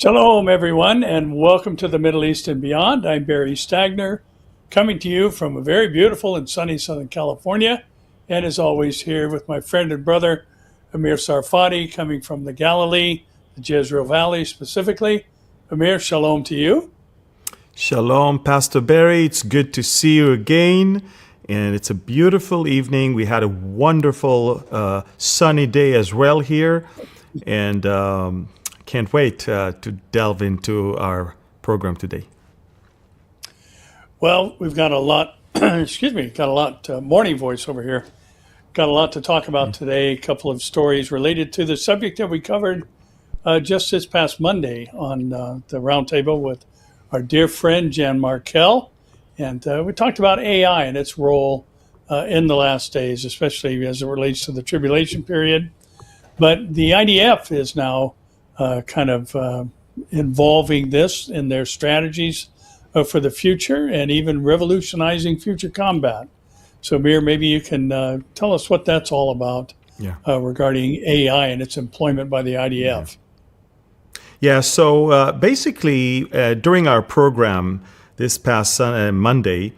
Shalom, everyone, and welcome to the Middle East and Beyond. I'm Barry Stagner, coming to you from a very beautiful and sunny Southern California, and as always here with my friend and brother, Amir Tsarfati, coming from the Galilee, the Jezreel Valley specifically. Amir, shalom to you. Shalom, Pastor Barry. It's good to see you again, and it's a beautiful evening. We had a wonderful sunny day as well here, and can't wait to delve into our program today. Well, we've got a lot, morning voice over here. Got a lot to talk about today, a couple of stories related to the subject that we covered just this past Monday on the roundtable with our dear friend Jan Markell. And we talked about AI and its role in the last days, especially as it relates to the tribulation period. But the IDF is now involving this in their strategies for the future and even revolutionizing future combat. So, Amir, maybe you can tell us what that's all about regarding AI and its employment by the IDF. So basically, during our program this past Monday,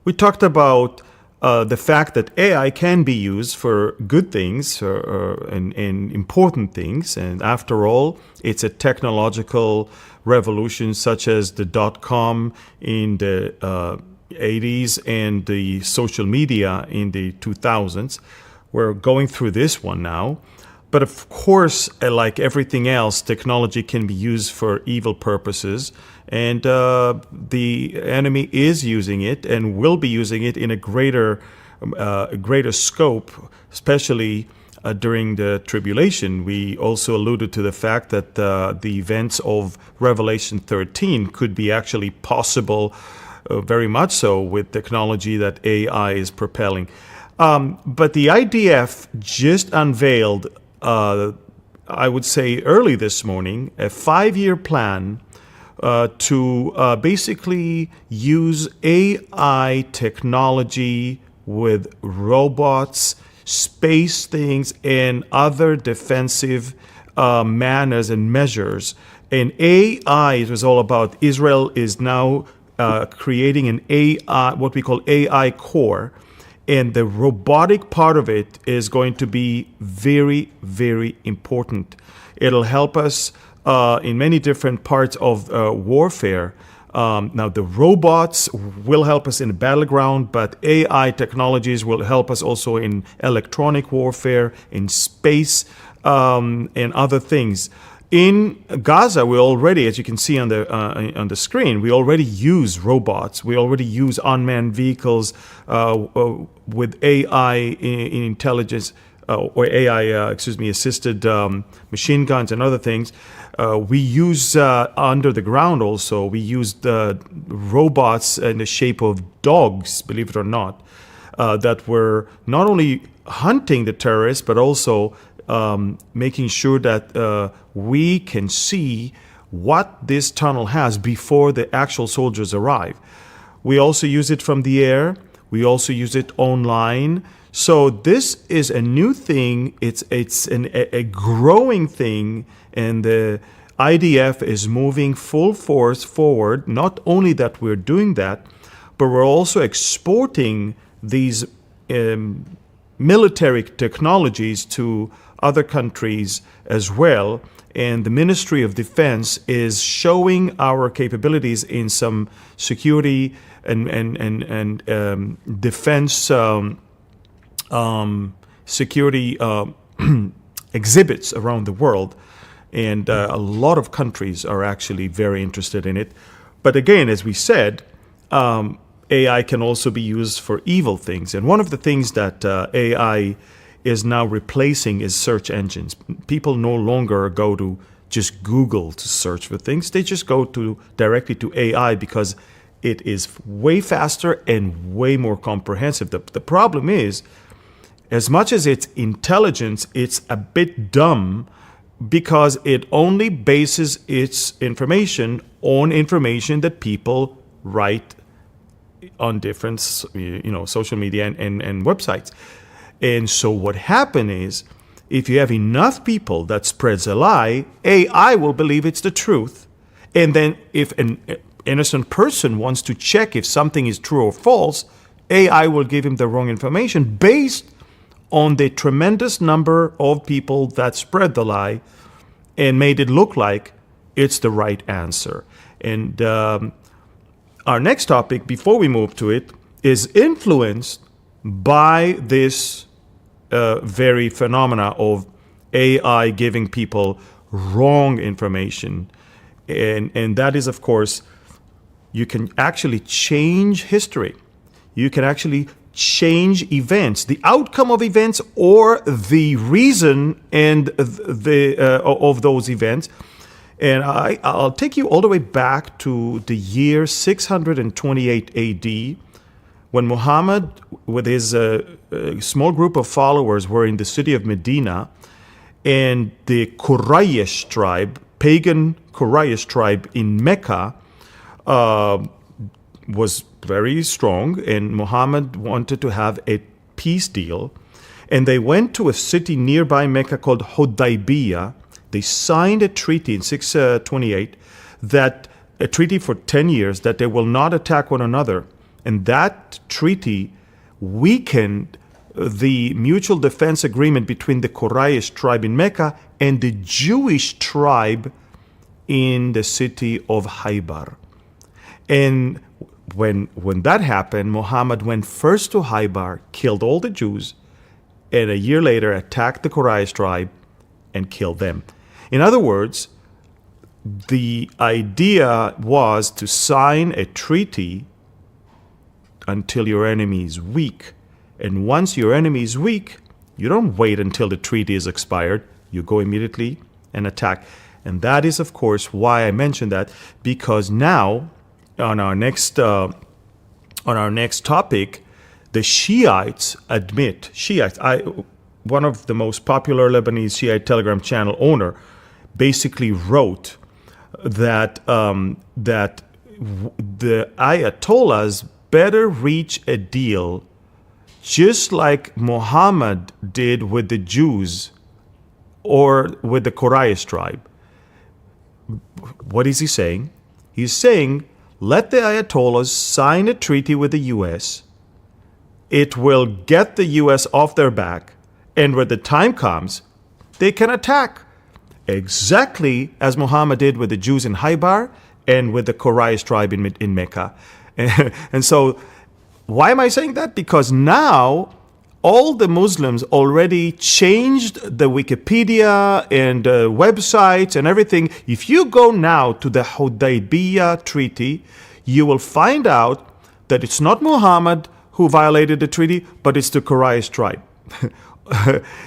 we talked about the fact that AI can be used for good things and important things. And after all, it's a technological revolution such as the .com in the 80s and the social media in the 2000s. We're going through this one now. But of course, like everything else, technology can be used for evil purposes. And the enemy is using it and will be using it in a greater scope, especially during the tribulation. We also alluded to the fact that the events of Revelation 13 could be actually possible, very much so, with technology that AI is propelling. But the IDF just unveiled, I would say early this morning, a 5-year plan to basically use AI technology with robots, space things, and other defensive manners and measures. And AI, it was all about Israel is now creating an AI, what we call AI core. And the robotic part of it is going to be very, very important. It'll help us in many different parts of warfare. Now, the robots will help us in the battleground, but AI technologies will help us also in electronic warfare, in space, and other things. In Gaza, we already, as you can see on the screen, we already use robots. We already use unmanned vehicles with AI in intelligence or AI, assisted machine guns and other things. We use under the ground also. We used robots in the shape of dogs, believe it or not, that were not only hunting the terrorists but also making sure that we can see what this tunnel has before the actual soldiers arrive. We also use it from the air. We also use it online. So this is a new thing. It's a growing thing, and the IDF is moving full force forward. Not only that we're doing that, but we're also exporting these military technologies to other countries as well. And the Ministry of Defense is showing our capabilities in some security and defense security exhibits around the world. And a lot of countries are actually very interested in it. But again, as we said, AI can also be used for evil things. And one of the things that AI is now replacing is search engines. People no longer go to just Google to search for things. They just go directly to AI because it is way faster and way more comprehensive. The problem is, as much as it's intelligence, it's a bit dumb because it only bases its information on information that people write on different social media and websites. And so what happened is, if you have enough people that spreads a lie, AI will believe it's the truth, And then if an innocent person wants to check if something is true or false, AI will give him the wrong information based on the tremendous number of people that spread the lie and made it look like it's the right answer. And our next topic, before we move to it, is influenced by this very phenomena of AI giving people wrong information. And that is, of course, you can actually change history. You can actually change events, the outcome of events, or the reason and of those events. And I'll take you all the way back to the year 628 AD, when Muhammad, with his small group of followers, were in the city of Medina, and the Quraysh tribe, pagan Quraysh tribe in Mecca, was very strong, and Muhammad wanted to have a peace deal. And they went to a city nearby Mecca called Hudaybiyah. They signed a treaty in 628, that a treaty for 10 years that they will not attack one another. And that treaty weakened the mutual defense agreement between the Quraysh tribe in Mecca and the Jewish tribe in the city of Haybar. And when that happened, Muhammad went first to Haybar, killed all the Jews, and a year later attacked the Quraysh tribe and killed them. In other words, the idea was to sign a treaty until your enemy is weak. And once your enemy is weak, you don't wait until the treaty is expired. You go immediately and attack. And that is, of course, why I mentioned that, because now, on our next topic, the Shiites admit, one of the most popular Lebanese Shiite Telegram channel owner, basically wrote that that the Ayatollahs better reach a deal just like Muhammad did with the Jews or with the Quraysh tribe. What is he saying? He's saying, let the Ayatollahs sign a treaty with the U.S. It will get the U.S. off their back, and when the time comes, they can attack. Exactly as Muhammad did with the Jews in Haybar and with the Quraysh tribe in Mecca. And so, why am I saying that? Because now all the Muslims already changed the Wikipedia and websites and everything. If you go now to the Hudaybiyah Treaty, you will find out that it's not Muhammad who violated the treaty, but it's the Quraysh tribe.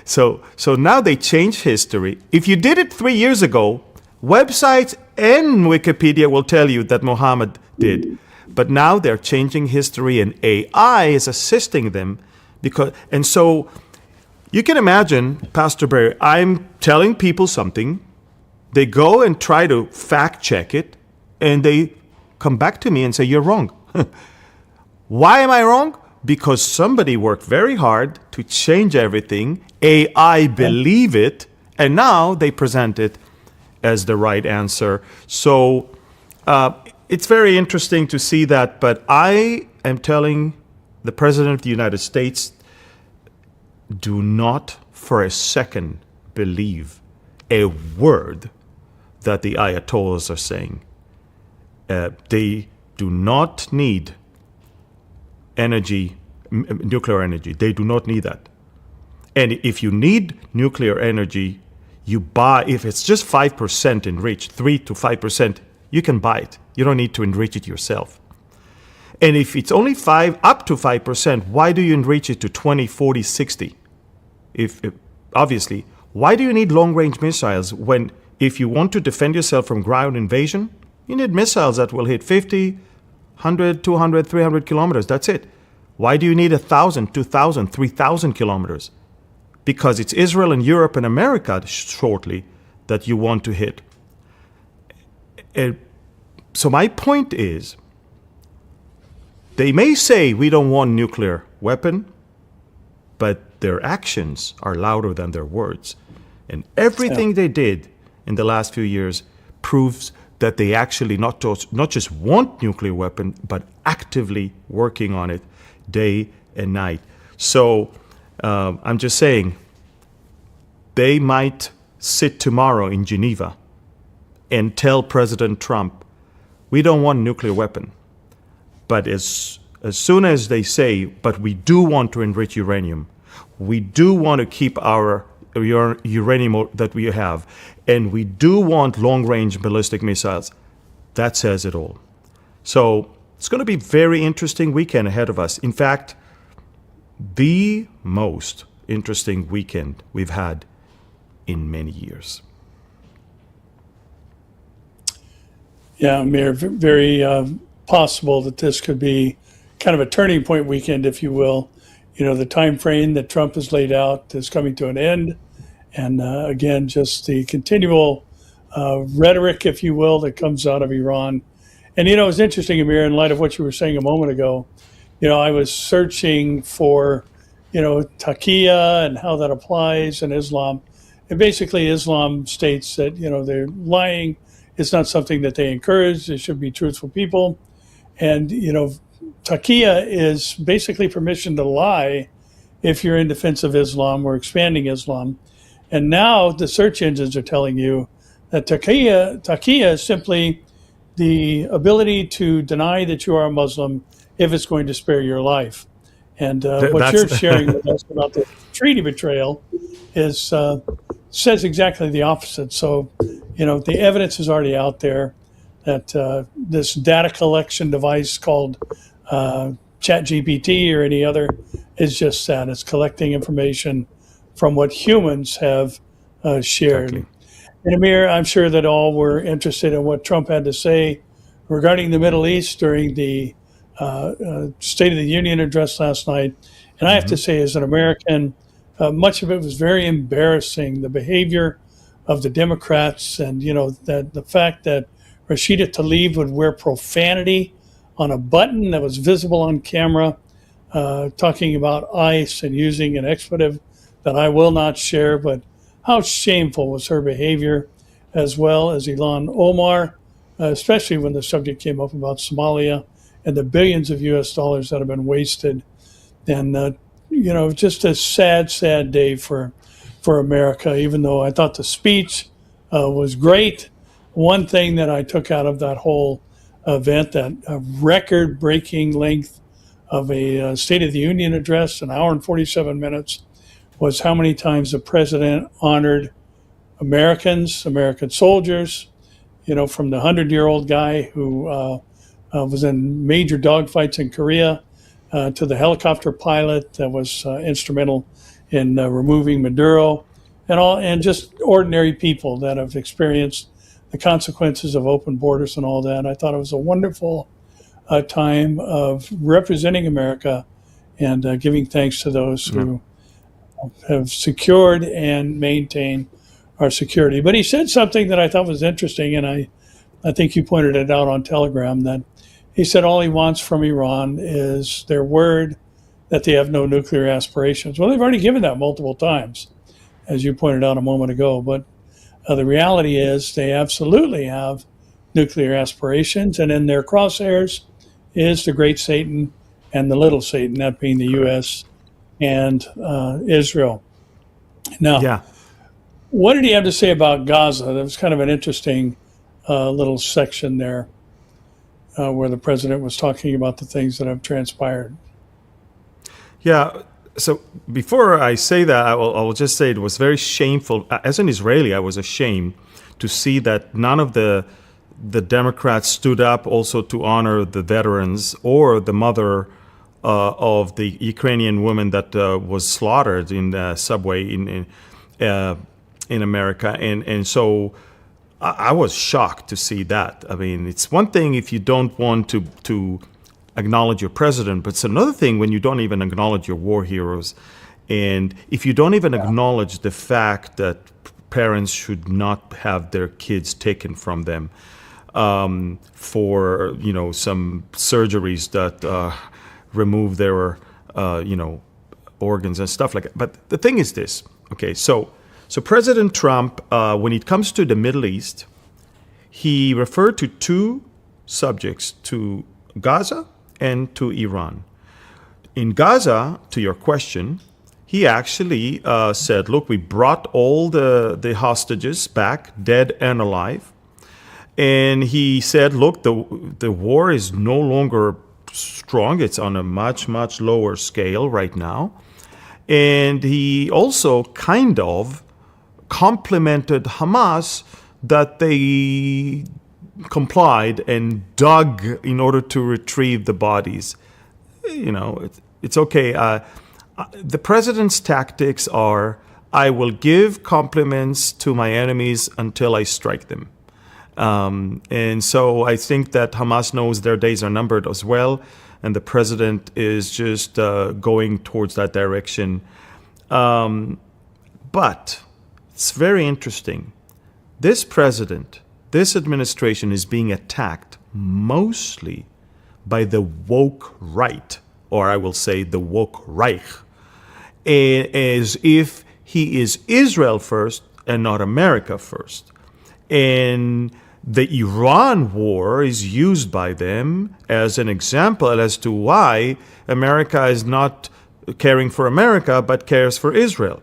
So now they changed history. If you did it 3 years ago, websites and Wikipedia will tell you that Muhammad did. But now they're changing history, and AI is assisting them. And so you can imagine, Pastor Barry, I'm telling people something, they go and try to fact check it, and they come back to me and say, you're wrong. Why am I wrong? Because somebody worked very hard to change everything, AI believe it, and now they present it as the right answer. So it's very interesting to see that, but I am telling the President of the United States, do not for a second believe a word that the Ayatollahs are saying. They do not need nuclear energy. They do not need that. And if you need nuclear energy, you buy, if it's just 5% enriched, 3 to 5%, you can buy it. You don't need to enrich it yourself. And if it's only up to 5%, why do you enrich it to 20, 40, 60? Obviously, why do you need long-range missiles when, if you want to defend yourself from ground invasion, you need missiles that will hit 50, 100, 200, 300 kilometers. That's it. Why do you need 1,000, 2,000, 3,000 kilometers? Because it's Israel and Europe and America shortly that you want to hit. So my point is, they may say we don't want nuclear weapon, but their actions are louder than their words. And everything they did in the last few years proves that they actually not just want nuclear weapon, but actively working on it day and night. So I'm just saying, they might sit tomorrow in Geneva and tell President Trump, we don't want nuclear weapon. But as soon as they say, but we do want to enrich uranium, we do want to keep our uranium that we have, and we do want long-range ballistic missiles, that says it all. So it's going to be a very interesting weekend ahead of us. In fact, the most interesting weekend we've had in many years. Yeah, Amir, very possible that this could be kind of a turning point weekend, if you will. You know, the time frame that Trump has laid out is coming to an end. And again, just the continual rhetoric, if you will, that comes out of Iran. And, you know, it's interesting, Amir, in light of what you were saying a moment ago, you know, I was searching for, you know, taqiyya and how that applies in Islam. And basically, Islam states that, you know, they're lying. It's not something that they encourage. They should be truthful people. And, you know, taqiyya is basically permission to lie if you're in defense of Islam or expanding Islam. And now the search engines are telling you that taqiyya is simply the ability to deny that you are a Muslim if it's going to spare your life. And what you're sharing with us about the treaty betrayal is says exactly the opposite. So, you know, the evidence is already out there that this data collection device called ChatGPT or any other is just that. It's collecting information from what humans have shared. Exactly. And Amir, I'm sure that all were interested in what Trump had to say regarding the Middle East during the State of the Union address last night. And I have to say, as an American, much of it was very embarrassing. The behavior of the Democrats, and you know that the fact that Rashida Tlaib would wear profanity on a button that was visible on camera, talking about ICE and using an expletive that I will not share, but how shameful was her behavior, as well as Ilhan Omar, especially when the subject came up about Somalia and the billions of US dollars that have been wasted. And, you know, just a sad, sad day for America, even though I thought the speech was great. One thing that I took out of that whole event, that record-breaking length of a State of the Union address, an hour and 47 minutes, was how many times the president honored Americans, American soldiers, you know, from the 100-year-old guy who was in major dogfights in Korea to the helicopter pilot that was instrumental in removing Maduro, and just ordinary people that have experienced the consequences of open borders and all that. I thought it was a wonderful time of representing America and giving thanks to those who have secured and maintained our security. But he said something that I thought was interesting, and I think you pointed it out on Telegram, that he said all he wants from Iran is their word that they have no nuclear aspirations. Well, they've already given that multiple times, as you pointed out a moment ago. But the reality is they absolutely have nuclear aspirations, and in their crosshairs is the great Satan and the little Satan, that being the U.S. and Israel. Now, what did he have to say about Gaza? That was kind of an interesting little section there where the president was talking about the things that have transpired. Yeah. So before I say that, I will just say it was very shameful. As an Israeli, I was ashamed to see that none of the Democrats stood up also to honor the veterans or the mother of the Ukrainian woman that was slaughtered in the subway in America. And so I was shocked to see that. I mean, it's one thing if you don't want to acknowledge your president, but it's another thing when you don't even acknowledge your war heroes. And if you don't even acknowledge the fact that parents should not have their kids taken from them for, you know, some surgeries that remove their, you know, organs and stuff like that. But the thing is this, okay, so President Trump, when it comes to the Middle East, he referred to two subjects, to Gaza and to Iran. In Gaza, to your question, he actually said, look, we brought all the hostages back, dead and alive. And he said, look, the war is no longer strong. It's on a much, much lower scale right now. And he also kind of complimented Hamas that they complied and dug in order to retrieve the bodies. You know, it's okay. The president's tactics are, I will give compliments to my enemies until I strike them. And so I think that Hamas knows their days are numbered as well, and the president is just going towards that direction. But it's very interesting. This president, this administration is being attacked mostly by the woke right, or I will say the woke Reich, as if he is Israel first and not America first. And the Iran war is used by them as an example as to why America is not caring for America but cares for Israel.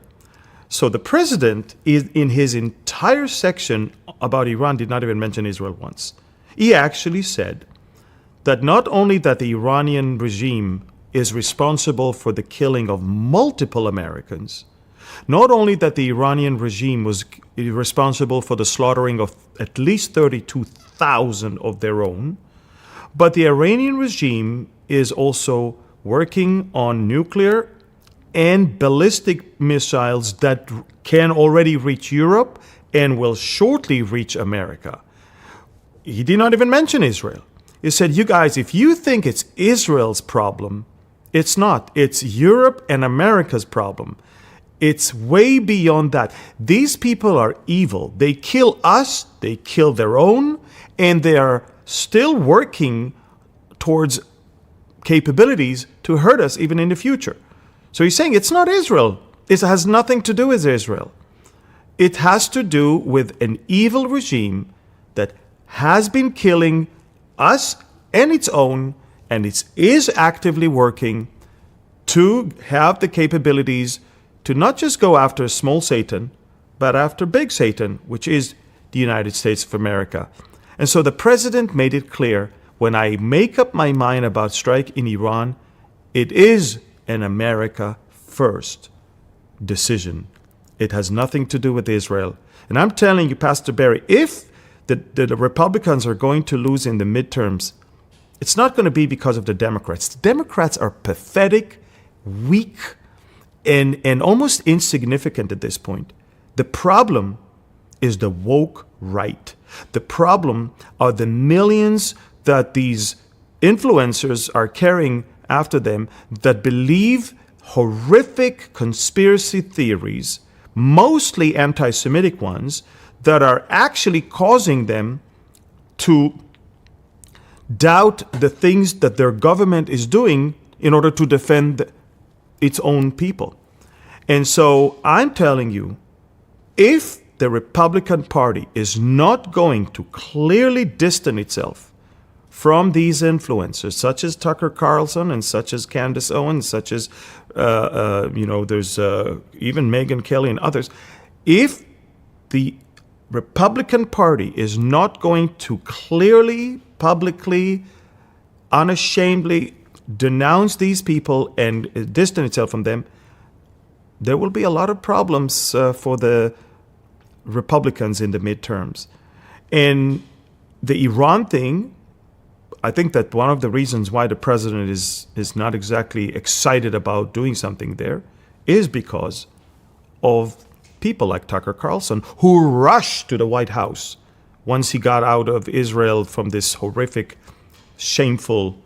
So the president, in his entire section about Iran, did not even mention Israel once. He actually said that not only that the Iranian regime is responsible for the killing of multiple Americans, not only that the Iranian regime was responsible for the slaughtering of at least 32,000 of their own, but the Iranian regime is also working on nuclear and ballistic missiles that can already reach Europe and will shortly reach America. He did not even mention Israel. He said, you guys, if you think it's Israel's problem, it's not. It's Europe and America's problem. It's way beyond that. These people are evil. They kill us, they kill their own, and they are still working towards capabilities to hurt us even in the future. So he's saying it's not Israel. It has nothing to do with Israel. It has to do with an evil regime that has been killing us and its own, and it is actively working to have the capabilities to not just go after small Satan, but after big Satan, which is the United States of America. And so the president made it clear, when I make up my mind about strike in Iran, it is an America first decision. It has nothing to do with Israel. And I'm telling you, Pastor Barry, if the Republicans are going to lose in the midterms, it's not going to be because of the Democrats. The Democrats are pathetic, weak, and almost insignificant at this point. The problem is the woke right. The problem are the millions that these influencers are carrying after them that believe horrific conspiracy theories, mostly anti-Semitic ones, that are actually causing them to doubt the things that their government is doing in order to defend its own people. And so I'm telling you, if the Republican Party is not going to clearly distance itself from these influencers, such as Tucker Carlson and such as Candace Owens, such as, there's even Megyn Kelly and others, if the Republican Party is not going to clearly, publicly, unashamedly denounce these people and distance itself from them, there will be a lot of problems for the Republicans in the midterms. And the Iran thing, I think that one of the reasons why the president is not exactly excited about doing something there is because of people like Tucker Carlson, who rushed to the White House once he got out of Israel from this horrific, shameful,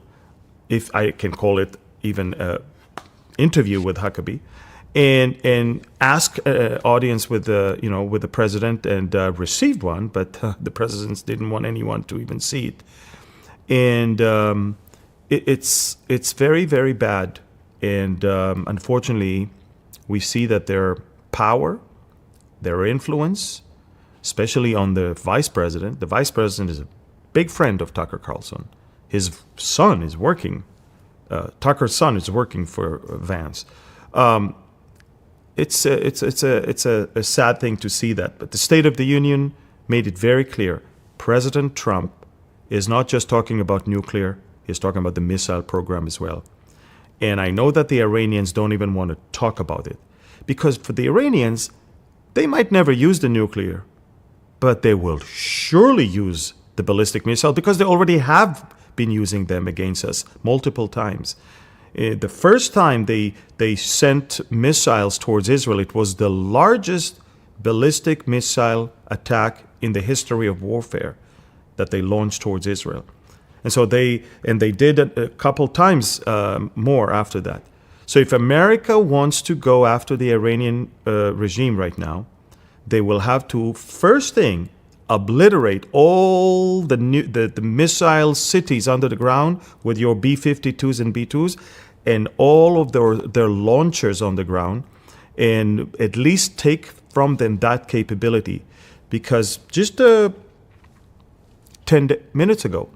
if I can call it even interview with Huckabee, and ask audience with the president, and received one, but the presidents didn't want anyone to even see it. And it's very, very bad. And unfortunately, we see that their power, their influence, especially on the vice president. The vice president is a big friend of Tucker Carlson. His son is working. Tucker's son is working for Vance. It's a sad thing to see that. But the State of the Union made it very clear. President Trump is not just talking about nuclear. He's talking about the missile program as well. And I know that the Iranians don't even want to talk about it. Because for the Iranians, they might never use the nuclear, but they will surely use the ballistic missile because they already have been using them against us multiple times. The first time they sent missiles towards Israel, it was the largest ballistic missile attack in the history of warfare that they launched towards Israel. And so they did a couple times more after that. So if America wants to go after the Iranian regime right now, they will have to, first thing, obliterate all the missile cities under the ground with your B-52s and B-2s and all of their launchers on the ground, and at least take from them that capability. Because just 10 minutes ago,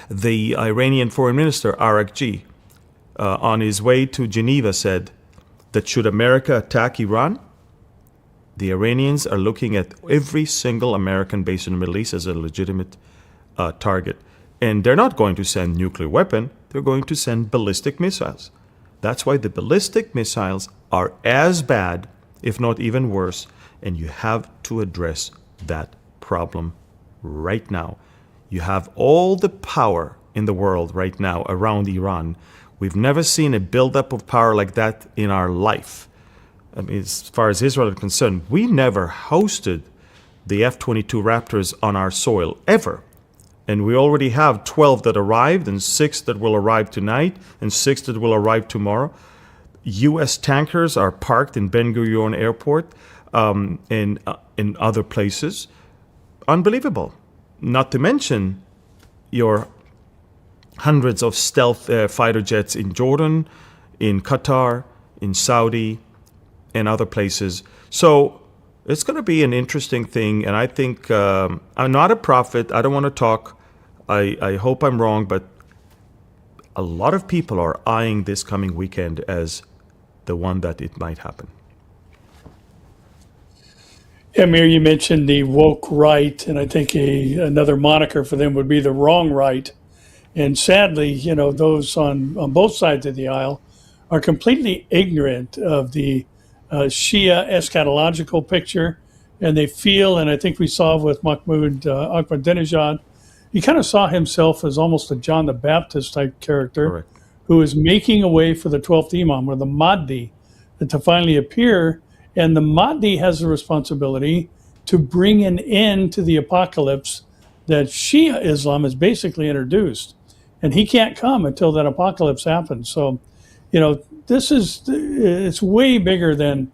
the Iranian Foreign Minister, Arakji, on his way to Geneva said that should America attack Iran, the Iranians are looking at every single American base in the Middle East as a legitimate target. And they're not going to send nuclear weapon, they're going to send ballistic missiles. That's why the ballistic missiles are as bad, if not even worse, and you have to address that problem right now. You have all the power in the world right now around Iran. We've never seen a buildup of power like that in our life. I mean, as far as Israel is concerned, we never hosted the F-22 Raptors on our soil, ever. And we already have 12 that arrived, and 6 that will arrive tonight, and 6 that will arrive tomorrow. U.S. tankers are parked in Ben Gurion Airport and in other places. Unbelievable. Not to mention your hundreds of stealth fighter jets in Jordan, in Qatar, in Saudi, and other places. So it's going to be an interesting thing. And I think I'm not a prophet. I don't want to talk. I hope I'm wrong, but a lot of people are eyeing this coming weekend as the one that it might happen. Amir, you mentioned the woke right, and I think another moniker for them would be the wrong right. And sadly, those on both sides of the aisle are completely ignorant of the Shia eschatological picture, and they feel, and I think we saw with Mahmoud Ahmadinejad, he kind of saw himself as almost a John the Baptist type character. Correct. Who is making a way for the 12th Imam, or the Mahdi, to finally appear. And the Mahdi has the responsibility to bring an end to the apocalypse that Shia Islam has basically introduced. And he can't come until that apocalypse happens. So, it's way bigger than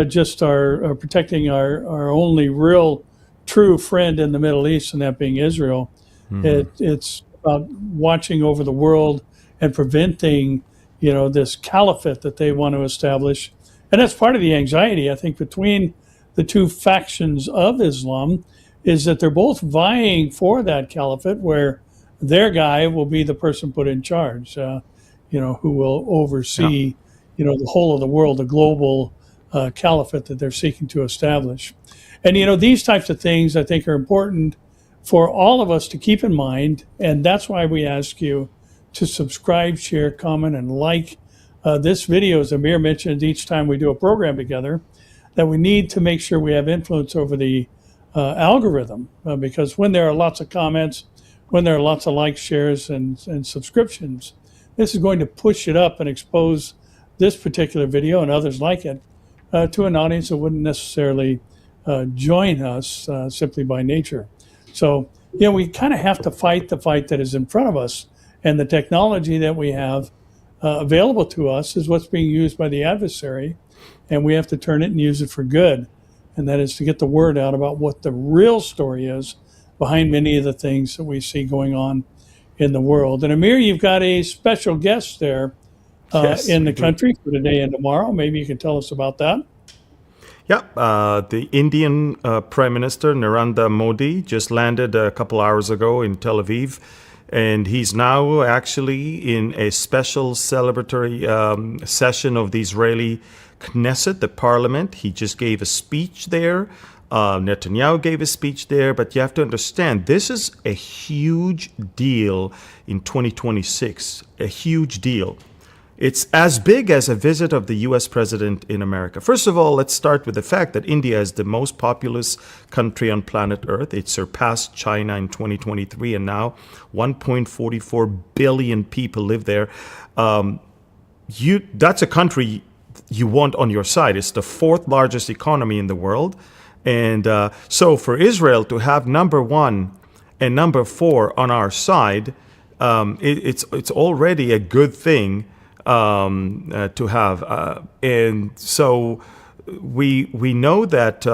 just our protecting our only real true friend in the Middle East, and that being Israel. Mm-hmm. It's about watching over the world and preventing, this caliphate that they want to establish. And that's part of the anxiety, I think, between the two factions of Islam, is that they're both vying for that caliphate where their guy will be the person put in charge, who will oversee, the whole of the world, the global caliphate that they're seeking to establish. And, these types of things, I think, are important for all of us to keep in mind. And that's why we ask you to subscribe, share, comment, and like this video, as Amir mentioned, each time we do a program together, that we need to make sure we have influence over the algorithm, because when there are lots of comments, when there are lots of likes, shares, and subscriptions, this is going to push it up and expose this particular video and others like it to an audience that wouldn't necessarily join us simply by nature. So, we kind of have to fight the fight that is in front of us, and the technology that we have available to us is what's being used by the adversary, and we have to turn it and use it for good. And that is to get the word out about what the real story is behind many of the things that we see going on in the world. And Amir, you've got a special guest there in the country for today and tomorrow. Maybe you can tell us about that. Yeah, the Indian Prime Minister Narendra Modi just landed a couple hours ago in Tel Aviv, and he's now actually in a special celebratory session of the Israeli Knesset, the parliament. He just gave a speech there. Netanyahu gave a speech there, but you have to understand, this is a huge deal in 2026, a huge deal. It's as big as a visit of the U.S. president in America. First of all, let's start with the fact that India is the most populous country on planet Earth. It surpassed China in 2023, and now 1.44 billion people live there. That's a country you want on your side. It's the fourth largest economy in the world. And so for Israel to have number one and number four on our side, it's already a good thing to have. And so we know that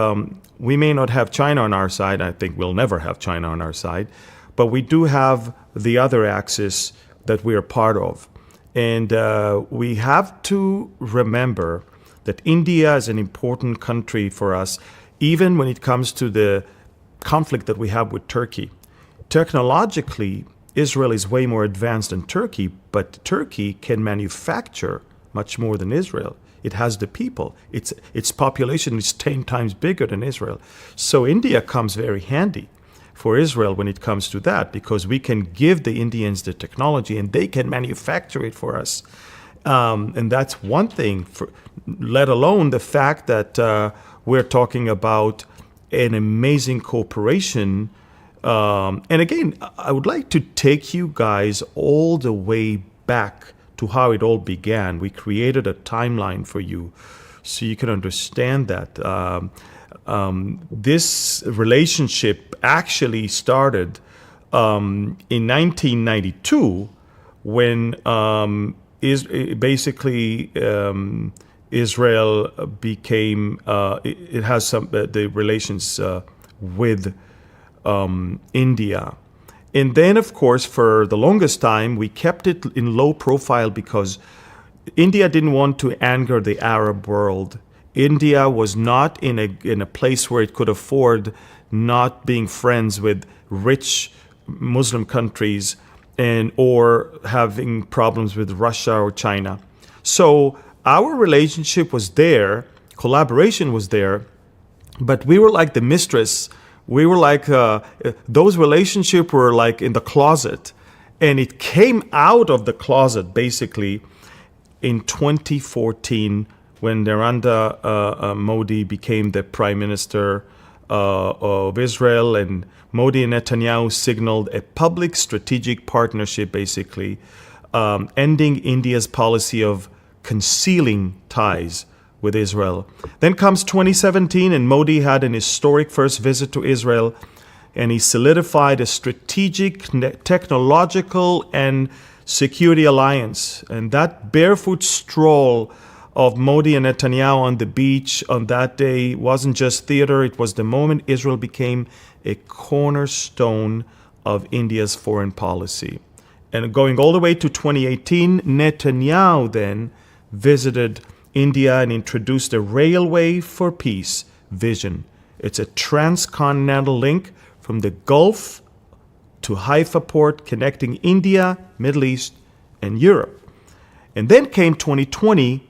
we may not have China on our side. I think we'll never have China on our side. But we do have the other axis that we are part of. And we have to remember that India is an important country for us, even when it comes to the conflict that we have with Turkey. Technologically, Israel is way more advanced than Turkey, but Turkey can manufacture much more than Israel. It has the people. Its population is 10 times bigger than Israel. So India comes very handy for Israel when it comes to that, because we can give the Indians the technology and they can manufacture it for us. And that's one thing, let alone the fact that we're talking about an amazing cooperation. And again, I would like to take you guys all the way back to how it all began. We created a timeline for you so you can understand that. This relationship actually started in 1992 when Israel became, it has some the relations with India. And then, of course, for the longest time, we kept it in low profile because India didn't want to anger the Arab world. India was not in a place where it could afford not being friends with rich Muslim countries or having problems with Russia or China. So our relationship was there, collaboration was there, but we were like the mistress. We were like, those relationships were like in the closet. And it came out of the closet basically in 2014 when Narendra Modi became the prime minister of Israel, and Modi and Netanyahu signaled a public strategic partnership basically, ending India's policy of concealing ties with Israel. Then comes 2017, and Modi had an historic first visit to Israel, and he solidified a strategic, technological, and security alliance. And that barefoot stroll of Modi and Netanyahu on the beach on that day wasn't just theater, it was the moment Israel became a cornerstone of India's foreign policy. And going all the way to 2018, Netanyahu then visited India and introduced a Railway for Peace vision. It's a transcontinental link from the Gulf to Haifa port connecting India, Middle East, and Europe. And then came 2020,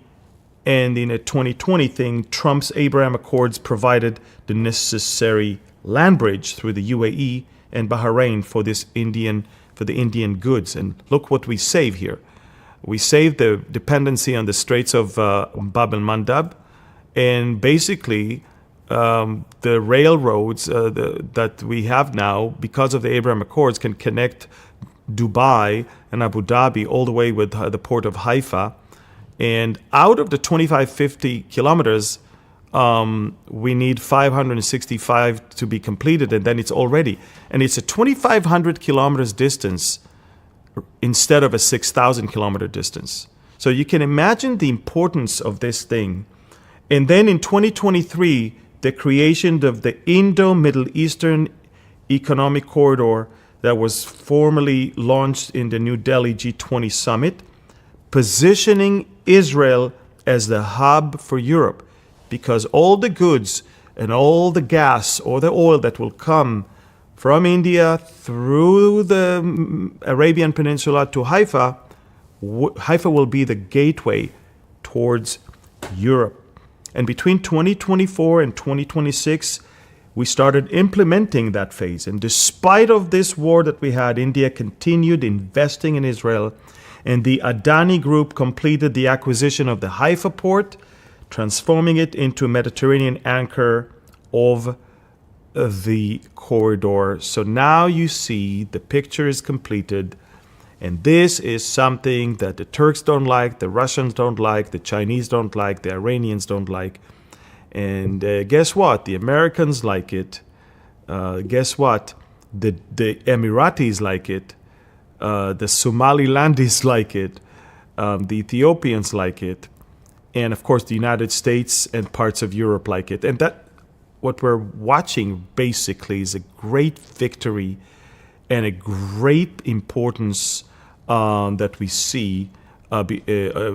and in a 2020 thing, Trump's Abraham Accords provided the necessary land bridge through the UAE and Bahrain for the Indian goods. And look what we save here. We saved the dependency on the Straits of Bab el-Mandab, and basically the railroads that we have now, because of the Abraham Accords, can connect Dubai and Abu Dhabi all the way with the port of Haifa. And out of the 2,550 kilometers, we need 565 to be completed, and then it's already. And it's a 2,500 kilometers distance instead of a 6,000 kilometer distance. So you can imagine the importance of this thing. And then in 2023, the creation of the Indo-Middle Eastern Economic Corridor that was formally launched in the New Delhi G20 summit, positioning Israel as the hub for Europe. because all the goods and all the gas or the oil that will come from India through the Arabian Peninsula to Haifa, Haifa will be the gateway towards Europe. And between 2024 and 2026, we started implementing that phase. And despite of this war that we had, India continued investing in Israel. And the Adani Group completed the acquisition of the Haifa port, transforming it into a Mediterranean anchor of the corridor. So now you see the picture is completed. And this is something that the Turks don't like, the Russians don't like, the Chinese don't like, the Iranians don't like. And guess what? The Americans like it. Guess what? The Emiratis like it. The Somalilandis like it. The Ethiopians like it. And of course, the United States and parts of Europe like it. And that, what we're watching basically is a great victory and a great importance that we see a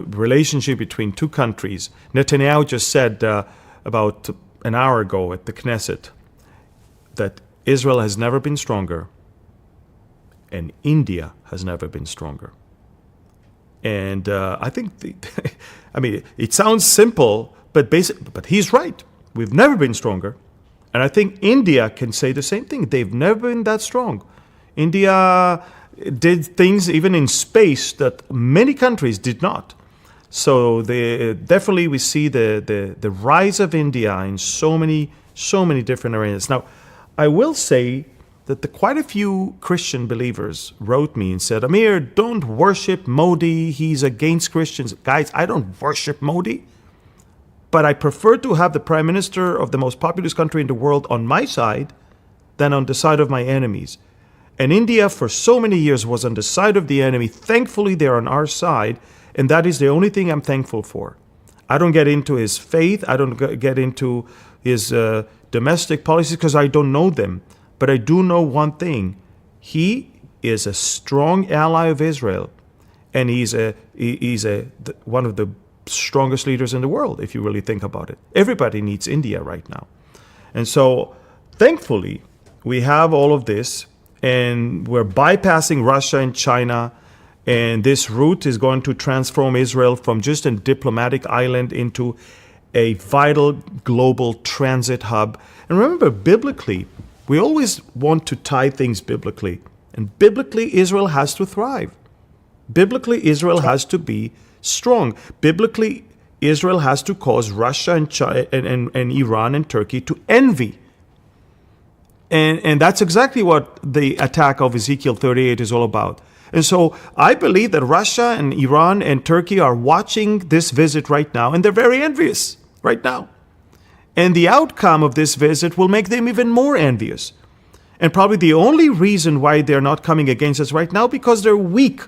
relationship between two countries. Netanyahu just said about an hour ago at the Knesset that Israel has never been stronger and India has never been stronger. And I think, it sounds simple, but he's right. We've never been stronger. And I think India can say the same thing. They've never been that strong. India did things even in space that many countries did not. So definitely we see the rise of India in so many different areas. Now, I will say that quite a few Christian believers wrote me and said, Amir, don't worship Modi. He's against Christians. Guys, I don't worship Modi. But I prefer to have the prime minister of the most populous country in the world on my side than on the side of my enemies. And India, for so many years, was on the side of the enemy. Thankfully, they're on our side. And that is the only thing I'm thankful for. I don't get into his faith. I don't get into his domestic policies because I don't know them. But I do know one thing. He is a strong ally of Israel. And he's one of the strongest leaders in the world, if you really think about it. Everybody needs India right now. And so, thankfully, we have all of this. And we're bypassing Russia and China. And this route is going to transform Israel from just a diplomatic island into a vital global transit hub. And remember, biblically, we always want to tie things biblically. And biblically, Israel has to thrive. Biblically, Israel has to be strong. Biblically, Israel has to cause Russia and China and Iran and Turkey to envy. And that's exactly what the attack of Ezekiel 38 is all about. And so I believe that Russia and Iran and Turkey are watching this visit right now, and they're very envious right now. And the outcome of this visit will make them even more envious. And probably the only reason why they're not coming against us right now, because they're weak.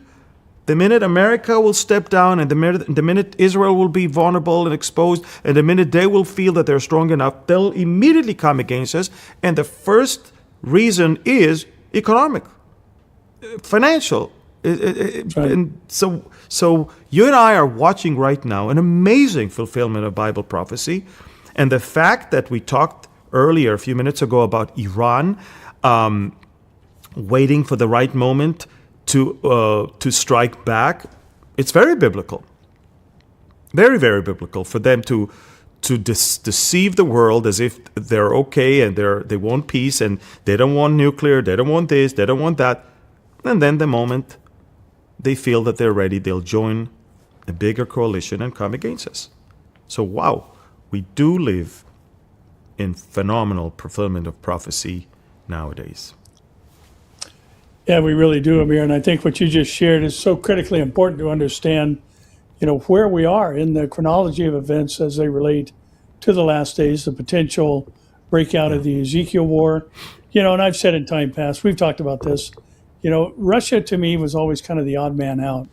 The minute America will step down and the minute Israel will be vulnerable and exposed, and the minute they will feel that they're strong enough, they'll immediately come against us. And the first reason is economic, financial. Right. And so you and I are watching right now an amazing fulfillment of Bible prophecy. And the fact that we talked earlier, a few minutes ago, about Iran waiting for the right moment to strike back, it's very biblical. Very, very biblical for them to deceive the world as if they're okay and they want peace and they don't want nuclear, they don't want this, they don't want that. And then the moment they feel that they're ready, they'll join a bigger coalition and come against us. So wow, we do live in phenomenal fulfillment of prophecy nowadays. Yeah, we really do, Amir. And I think what you just shared is so critically important to understand, where we are in the chronology of events as they relate to the last days, the potential breakout of the Ezekiel war. And I've said in time past, we've talked about this, Russia to me was always kind of the odd man out.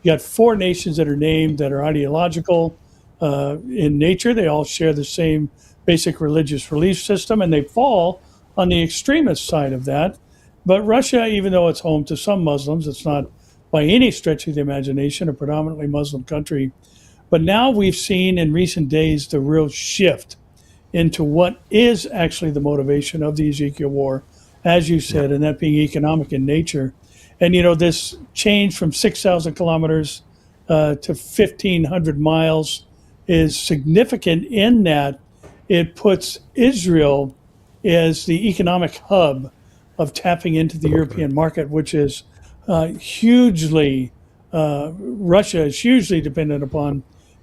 You got four nations that are named that are ideological in nature. They all share the same basic religious belief system, and they fall on the extremist side of that. But Russia, even though it's home to some Muslims, it's not by any stretch of the imagination a predominantly Muslim country. But now we've seen in recent days the real shift into what is actually the motivation of the Ezekiel War, as you said, and that being economic in nature. And, this change from 6,000 kilometers to 1,500 miles is significant in that it puts Israel as the economic hub of tapping into the European market, which is hugely, Russia is hugely dependent upon,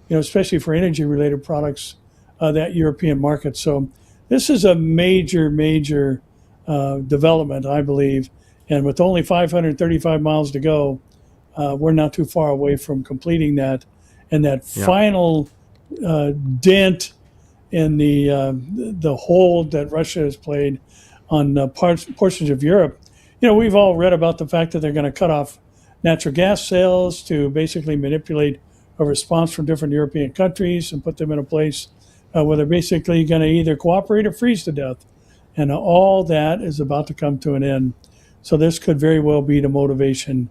especially for energy-related products, that European market. So this is a major, major development, I believe. And with only 535 miles to go, we're not too far away from completing that. And that final dent in the hold that Russia has played on portions of Europe. We've all read about the fact that they're going to cut off natural gas sales to basically manipulate a response from different European countries and put them in a place where they're basically going to either cooperate or freeze to death. And all that is about to come to an end. So this could very well be the motivation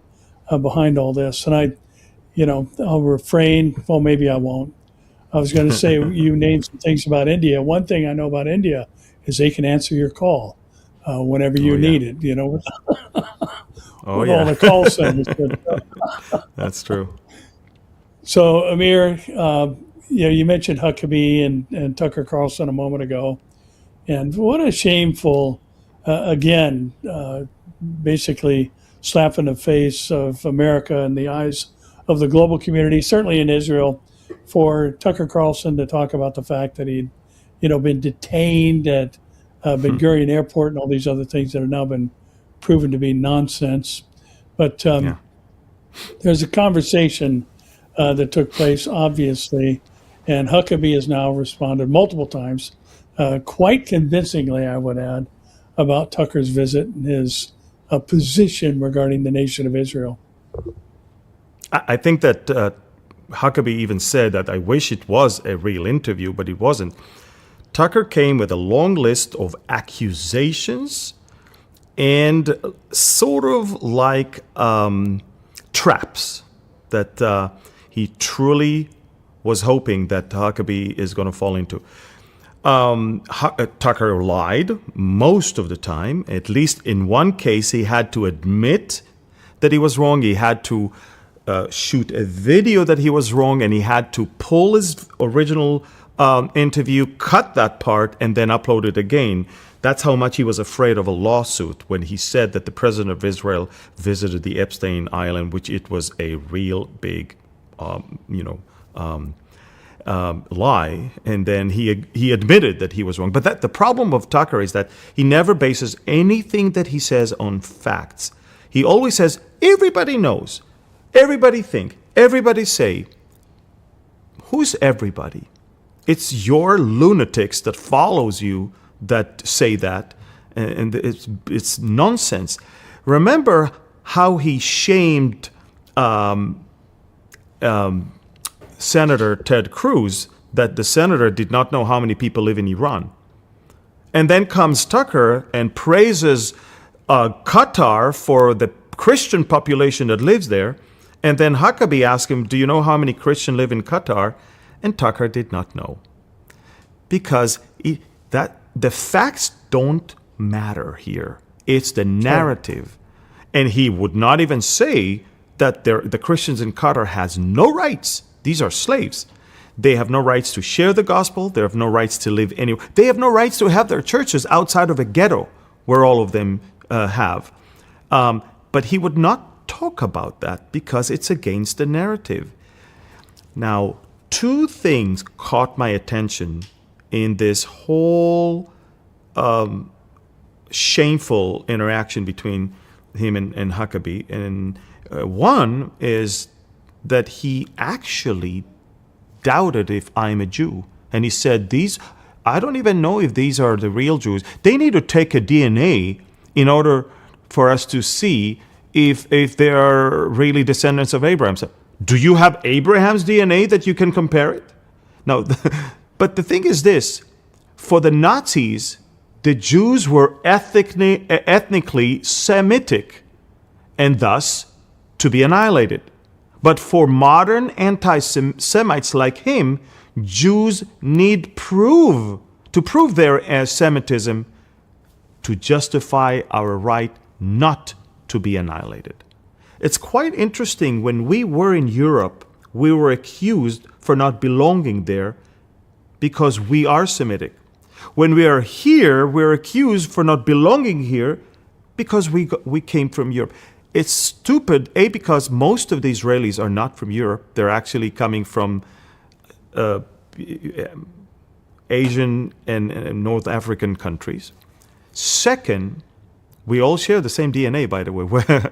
behind all this. And I'll refrain. Well, maybe I won't. I was going to say, you named some things about India. One thing I know about India is they can answer your call whenever you need it, with all the call centers. That's true. So, Amir, you mentioned Huckabee and Tucker Carlson a moment ago. And what a shameful, basically slap in the face of America in the eyes of the global community, certainly in Israel, for Tucker Carlson to talk about the fact that he'd, been detained at Ben Gurion Airport and all these other things that have now been proven to be nonsense. But there's a conversation that took place, obviously, and Huckabee has now responded multiple times, quite convincingly, I would add, about Tucker's visit and his position regarding the nation of Israel. I think that Huckabee even said that I wish it was a real interview, but it wasn't. Tucker came with a long list of accusations and sort of like traps that he truly was hoping that Huckabee is going to fall into. Tucker lied most of the time. At least in one case, he had to admit that he was wrong. He had to shoot a video that he was wrong, and he had to pull his original interview, cut that part, and then upload it again. That's how much he was afraid of a lawsuit when he said that the president of Israel visited the Epstein Island, which it was a real big, lie. And then he admitted that he was wrong. But the problem of Tucker is that he never bases anything that he says on facts. He always says, everybody knows, everybody think, everybody say. Who's everybody? It's your lunatics that follows you that say that, and it's nonsense. Remember how he shamed Senator Ted Cruz, that the senator did not know how many people live in Iran. And then comes Tucker and praises Qatar for the Christian population that lives there. And then Huckabee asked him, do you know how many Christians live in Qatar? And Tucker did not know. Because the facts don't matter here. It's the narrative. And he would not even say that the Christians in Qatar has no rights. These are slaves. They have no rights to share the gospel. They have no rights to live anywhere. They have no rights to have their churches outside of a ghetto where all of them have. But he would not talk about that because it's against the narrative. Now, two things caught my attention in this whole shameful interaction between him and Huckabee. And one is that he actually doubted if I'm a Jew. And he said, I don't even know if these are the real Jews. They need to take a DNA in order for us to see if they are really descendants of Abraham. So, do you have Abraham's DNA that you can compare it? No, but the thing is this. For the Nazis, the Jews were ethnically Semitic and thus to be annihilated. But for modern anti-Semites like him, Jews need to prove their Semitism to justify our right not to be annihilated. It's quite interesting. When we were in Europe, we were accused for not belonging there because we are Semitic. When we are here, we're accused for not belonging here because we came from Europe. It's stupid, because most of the Israelis are not from Europe. They're actually coming from Asian and North African countries. Second, we all share the same DNA, by the way.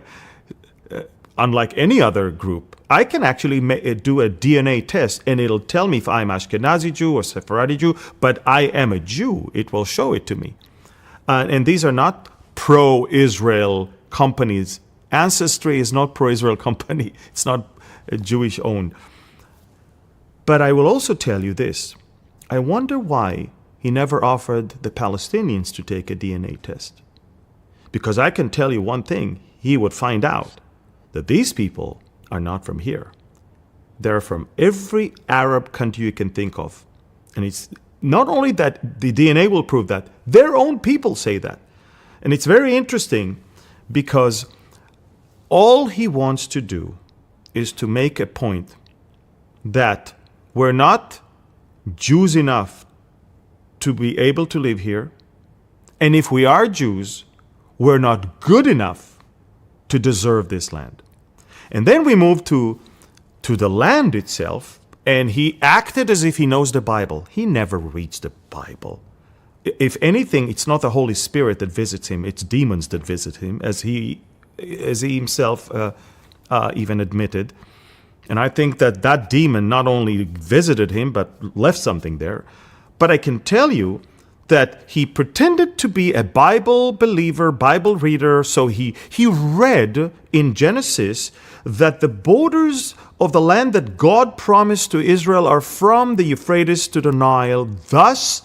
Unlike any other group, I can actually do a DNA test and it'll tell me if I'm Ashkenazi Jew or Sephardi Jew, but I am a Jew. It will show it to me. And these are not pro-Israel companies. Ancestry is not pro-Israel company. It's not Jewish owned. But I will also tell you this. I wonder why he never offered the Palestinians to take a DNA test. Because I can tell you one thing, he would find out that these people are not from here. They're from every Arab country you can think of. And it's not only that the DNA will prove that, their own people say that. And it's very interesting because all he wants to do is to make a point that we're not Jews enough to be able to live here. And if we are Jews, we're not good enough to deserve this land. And then we move to the land itself, and he acted as if he knows the Bible. He never reads the Bible. If anything, it's not the Holy Spirit that visits him, it's demons that visit him, as he himself even admitted. And I think that demon not only visited him, but left something there. But I can tell you that he pretended to be a Bible believer, Bible reader. So he read in Genesis that the borders of the land that God promised to Israel are from the Euphrates to the Nile. Thus,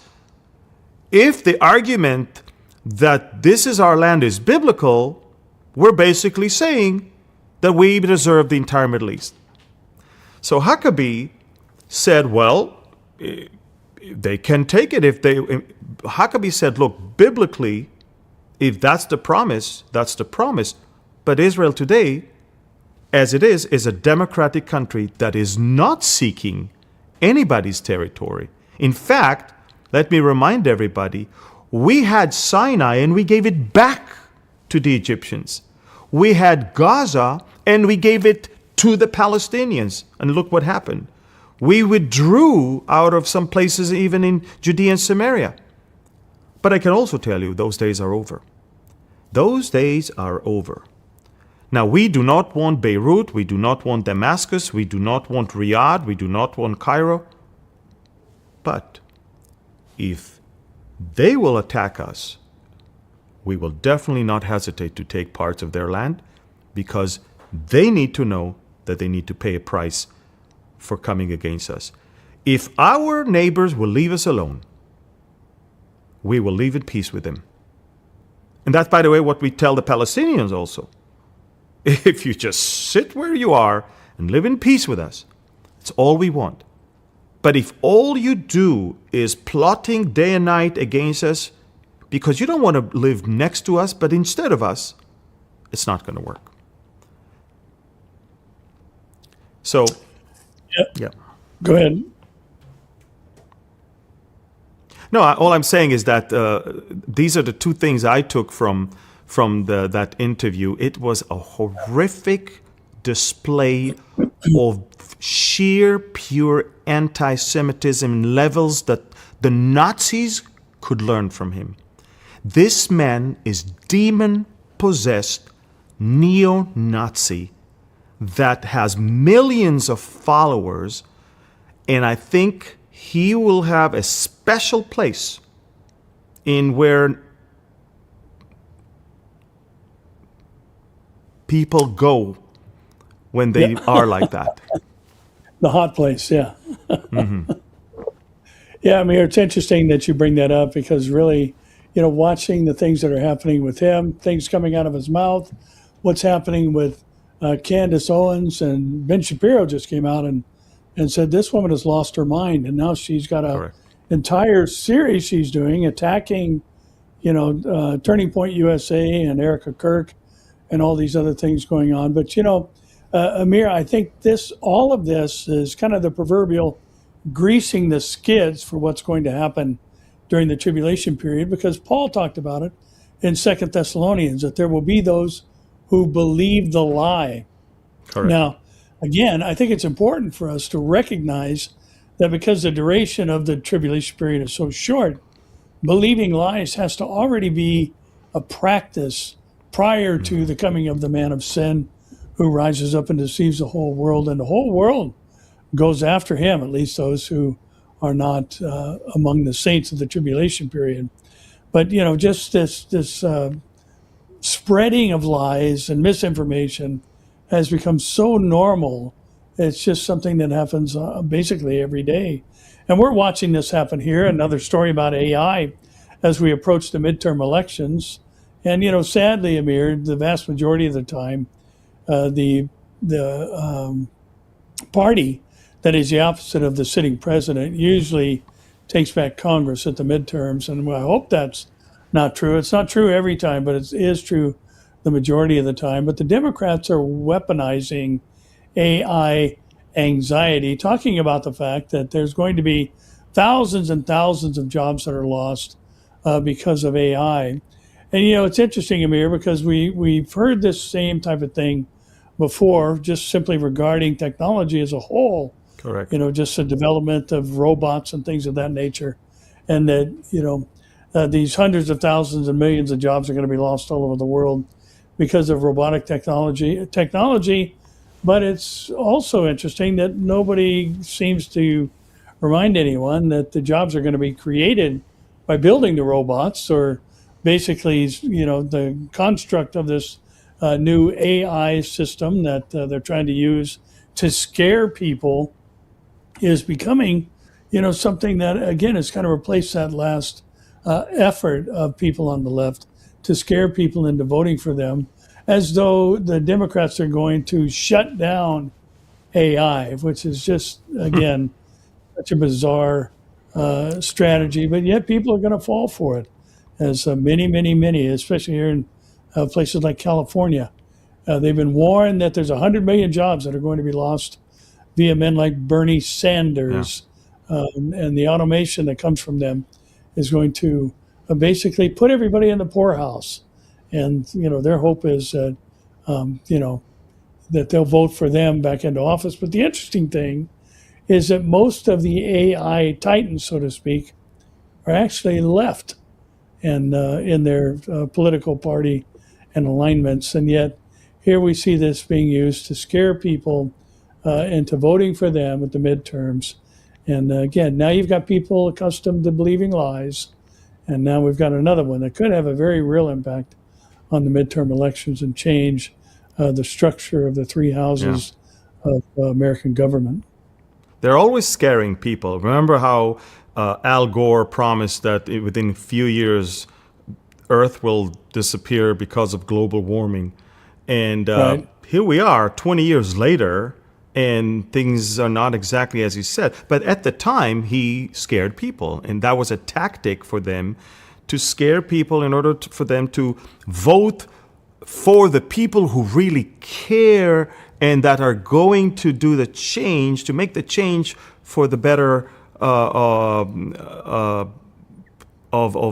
if the argument that this is our land is biblical, we're basically saying that we deserve the entire Middle East. So Huckabee said, well, they can take it if they... Huckabee said, look, biblically, if that's the promise, that's the promise. But Israel today, as it is a democratic country that is not seeking anybody's territory. In fact, let me remind everybody, we had Sinai and we gave it back to the Egyptians. We had Gaza and we gave it to the Palestinians. And look what happened. We withdrew out of some places, even in Judea and Samaria. But I can also tell you, those days are over. Those days are over. Now, we do not want Beirut, we do not want Damascus, we do not want Riyadh, we do not want Cairo. But if they will attack us, we will definitely not hesitate to take parts of their land, because they need to know that they need to pay a price for coming against us. If our neighbors will leave us alone, we will live in peace with them. And that's, by the way, what we tell the Palestinians also. If you just sit where you are and live in peace with us, it's all we want. But if all you do is plotting day and night against us because you don't want to live next to us, but instead of us, it's not going to work. So, yeah. Go ahead. No, all I'm saying is that these are the two things I took from that interview. It was a horrific display of sheer, pure anti-Semitism levels that the Nazis could learn from him. This man is demon-possessed neo-Nazi that has millions of followers, and I think he will have a special place in where people go when they are like that. The hot place, yeah. Mm-hmm. Yeah, I mean, it's interesting that you bring that up because really, watching the things that are happening with him, things coming out of his mouth, what's happening with Candace Owens and Ben Shapiro just came out and said this woman has lost her mind, and now she's got a Correct. entire series she's doing attacking, Turning Point USA and Erica Kirk and all these other things going on. But Amir, I think all of this is kind of the proverbial greasing the skids for what's going to happen during the tribulation period, because Paul talked about it in 2 Thessalonians, that there will be those who believe the lie. Correct. Now, again, I think it's important for us to recognize that because the duration of the tribulation period is so short, believing lies has to already be a practice prior to the coming of the man of sin, who rises up and deceives the whole world, and the whole world goes after him, at least those who are not among the saints of the tribulation period. But just this spreading of lies and misinformation has become so normal. It's just something that happens basically every day. And we're watching this happen here. Another story about AI as we approach the midterm elections. And, sadly, Amir, the vast majority of the time, the party that is the opposite of the sitting president usually takes back Congress at the midterms. And I hope that's not true. It's not true every time, but it is true the majority of the time. But the Democrats are weaponizing AI anxiety, talking about the fact that there's going to be thousands and thousands of jobs that are lost because of AI. And, it's interesting, Amir, because we've heard this same type of thing before, just simply regarding technology as a whole. Correct. Just the development of robots and things of that nature. And that, these hundreds of thousands and millions of jobs are going to be lost all over the world because of robotic technology. But it's also interesting that nobody seems to remind anyone that the jobs are going to be created by building the robots, or basically, the construct of this new AI system that they're trying to use to scare people is becoming, something that, again, has kind of replaced that last effort of people on the left to scare people into voting for them, as though the Democrats are going to shut down AI, which is just, again, such a bizarre strategy. But yet people are going to fall for it, as many, especially here in places like California. They've been warned that there's 100 million jobs that are going to be lost via men like Bernie Sanders. And the automation that comes from them is going to basically put everybody in the poorhouse. And, their hope is that, that they'll vote for them back into office. But the interesting thing is that most of the AI titans, so to speak, are actually left and in their political party and alignments. And yet here we see this being used to scare people into voting for them at the midterms. And again, now you've got people accustomed to believing lies. And now we've got another one that could have a very real impact on the midterm elections and change the structure of the three houses of American government. They're always scaring people. Remember how Al Gore promised that within a few years, Earth will disappear because of global warming. And Right. here we are 20 years later, and things are not exactly as he said. But at the time, he scared people. And that was a tactic for them to scare people in order for them to vote for the people who really care and that are going to do the change, to make the change for the better of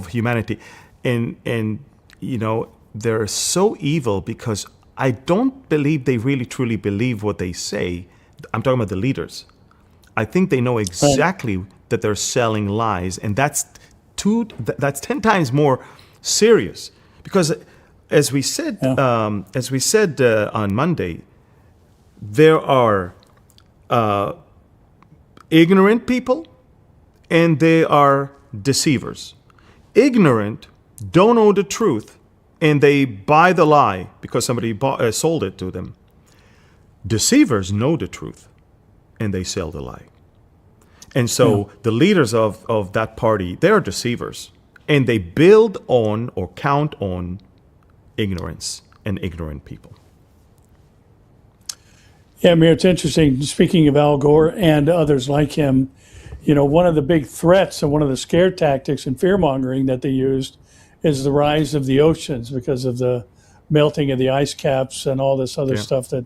humanity. And they're so evil because I don't believe they really truly believe what they say. I'm talking about the leaders. I think they know exactly that they're selling lies, and that's 10 times more serious. Because as we said on Monday, there are ignorant people and they are deceivers. Ignorant don't know the truth and they buy the lie because somebody sold it to them. Deceivers know the truth and they sell the lie. And so the leaders of that party, they're deceivers. And they build on or count on ignorance and ignorant people. Yeah, Amir, it's interesting. Speaking of Al Gore and others like him, one of the big threats and one of the scare tactics and fear mongering that they used is the rise of the oceans because of the melting of the ice caps and all this other Yeah. stuff that,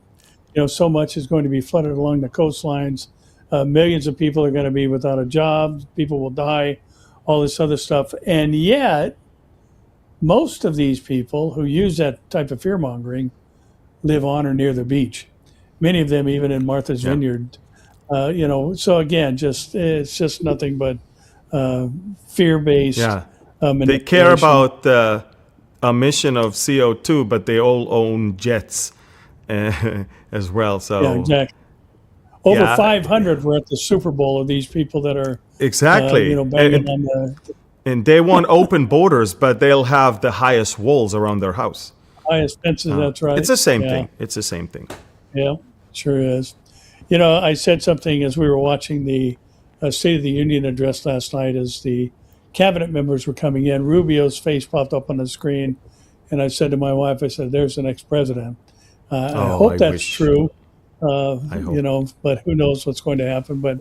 so much is going to be flooded along the coastlines. Millions of people are going to be without a job. People will die, all this other stuff. And yet, most of these people who use that type of fear mongering live on or near the beach. Many of them even in Martha's Yeah. Vineyard. So again, it's just nothing but fear-based Yeah. They manipulation. care about the emission of CO2, but they all own jets as well. So Yeah, exactly. Over Yeah. 500 were at the Super Bowl of these people that are, exactly. banging on the And they want open borders, but they'll have the highest walls around their house. highest fences. That's right. It's the same Yeah. thing. It's the same thing. Yeah, sure is. I said something as we were watching the State of the Union address last night as the cabinet members were coming in. Rubio's face popped up on the screen, and I said to my wife, I said, "There's the next president." I hope I that's wish. true. I hope. But who knows what's going to happen. But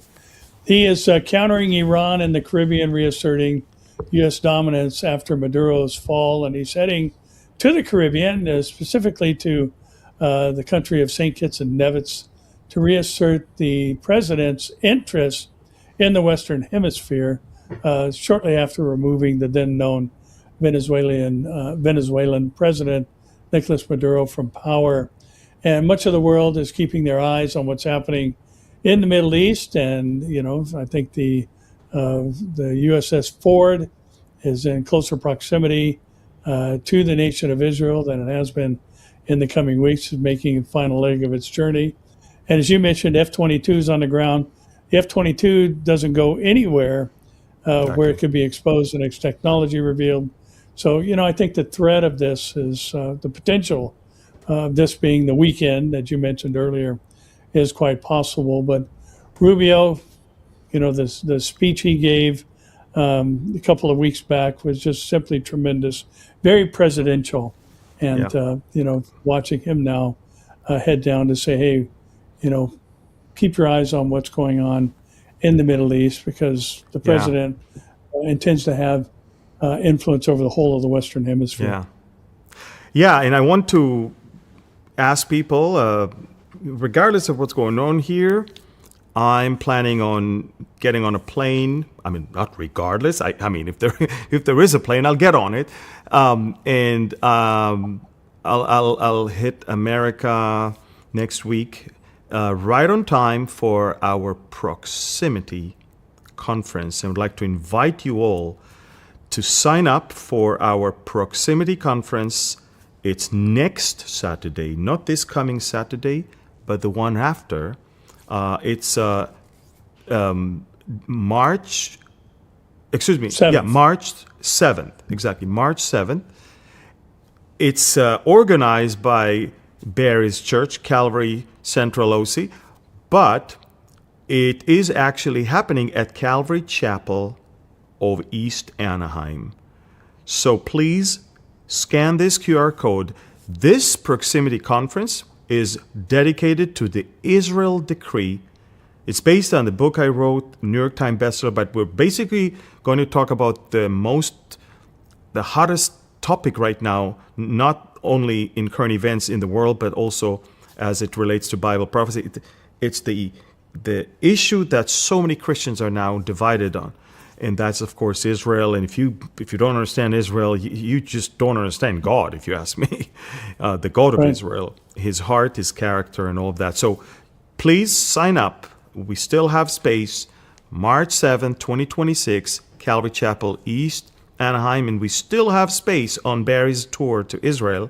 he is countering Iran in the Caribbean, reasserting U.S. dominance after Maduro's fall, and he's heading to the Caribbean, specifically to the country of St. Kitts and Nevis, to reassert the president's interest in the Western Hemisphere shortly after removing the then known Venezuelan president Nicolas Maduro from power. And much of the world is keeping their eyes on what's happening in the Middle East. And, I think the USS Ford is in closer proximity to the nation of Israel than it has been in the coming weeks, making a final leg of its journey. And as you mentioned, F-22s on the ground. The F-22 doesn't go anywhere where it could be exposed and its technology revealed. So, I think the threat of this is the potential of this being the weekend that you mentioned earlier is quite possible. But Rubio, the speech he gave a couple of weeks back was just simply tremendous, very presidential. And, watching him now head down to say, hey, keep your eyes on what's going on in the Middle East because the president intends to have influence over the whole of the Western Hemisphere. Yeah. Yeah, and I want to ask people, regardless of what's going on here, I'm planning on getting on a plane. I mean, not regardless. I mean, if there is a plane, I'll get on it, and I'll hit America next week, right on time for our proximity conference. I would like to invite you all to sign up for our proximity conference. It's next Saturday, not this coming Saturday, but the one after. It's March 7th. Yeah, March 7th, exactly, March 7th. It's organized by Barry's Church, Calvary Central OC, but it is actually happening at Calvary Chapel of East Anaheim. So please scan this QR code. This proximity conference is dedicated to the Israel decree. It's based on the book I wrote, New York Times bestseller, but we're basically going to talk about the hottest topic right now, not only in current events in the world, but also as it relates to Bible prophecy. It's the issue that so many Christians are now divided on. And that's, of course, Israel. And if you don't understand Israel, you just don't understand God, if you ask me. The God of Israel, his heart, his character, and all of that. So please sign up. We still have space. March 7th, 2026, Calvary Chapel, East Anaheim. And we still have space on Barry's tour to Israel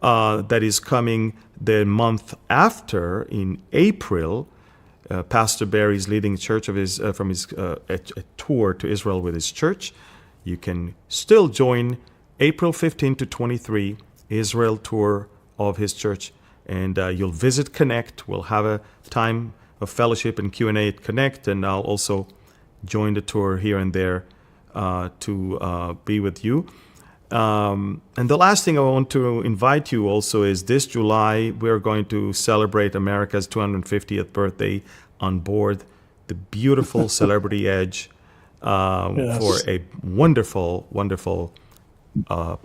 that is coming the month after in April. Pastor Barry is leading a church of his a tour to Israel with his church. You can still join April 15 to 23 Israel tour of his church, and you'll visit Connect. We'll have a time of fellowship and Q&A at Connect, and I'll also join the tour here and there to be with you. And the last thing I want to invite you also is this July, we're going to celebrate America's 250th birthday on board the beautiful Celebrity Edge for a wonderful, wonderful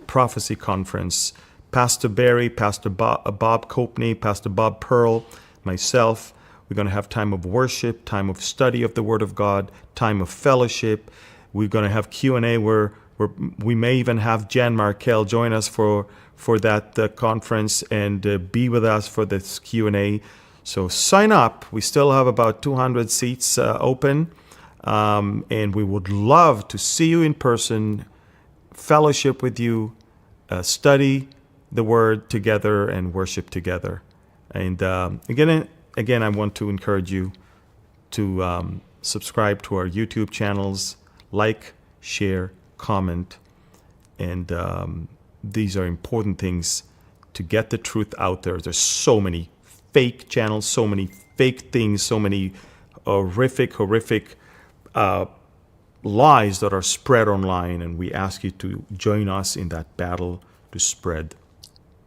prophecy conference. Pastor Barry, Pastor Bob Copney, Pastor Bob Pearl, myself, we're going to have time of worship, time of study of the Word of God, time of fellowship. We're going to have Q&A where we may even have Jan Markell join us for that conference and be with us for this Q&A. So sign up. We still have about 200 seats open, and we would love to see you in person, fellowship with you, study the Word together, and worship together. And again, I want to encourage you to subscribe to our YouTube channels, like, share, comment, and these are important things to get the truth out there. There's so many fake channels, so many fake things, so many horrific lies that are spread online, and we ask you to join us in that battle to spread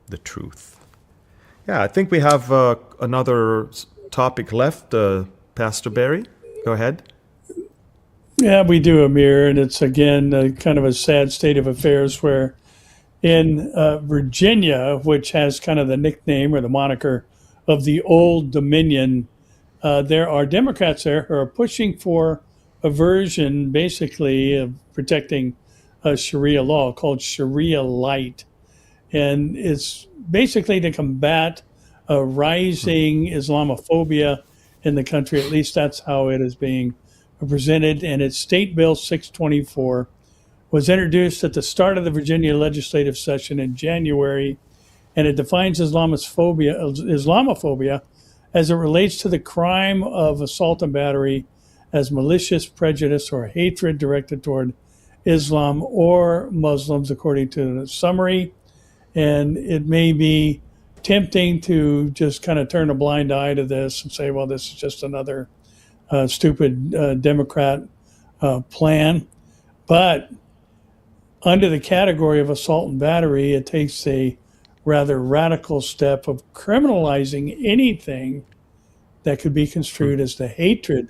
the truth. Yeah, I think we have another topic left. Pastor Barry, go ahead. Yeah, we do, Amir, and it's again kind of a sad state of affairs where in Virginia, which has kind of the nickname or the moniker of the Old Dominion, there are Democrats there who are pushing for a version basically of protecting Sharia law called Sharia Light. And it's basically to combat rising Islamophobia in the country. At least that's how it is being presented. And it's State Bill 624 was introduced at the start of the Virginia legislative session in January, and it defines Islamophobia as it relates to the crime of assault and battery as malicious prejudice or hatred directed toward Islam or Muslims, according to the summary. And it may be tempting to just kind of turn a blind eye to this and say, well, this is just another stupid Democrat plan. But under the category of assault and battery, it takes a rather radical step of criminalizing anything that could be construed as the hatred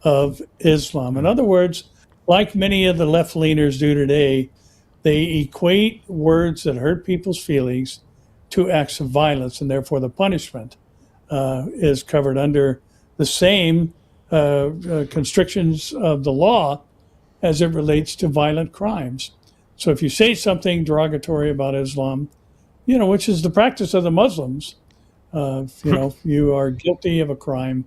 of Islam. In other words, like many of the left-leaners do today, they equate words that hurt people's feelings to acts of violence, and therefore the punishment is covered under the same constrictions of the law as it relates to violent crimes. So if you say something derogatory about Islam, which is the practice of the Muslims, you are guilty of a crime.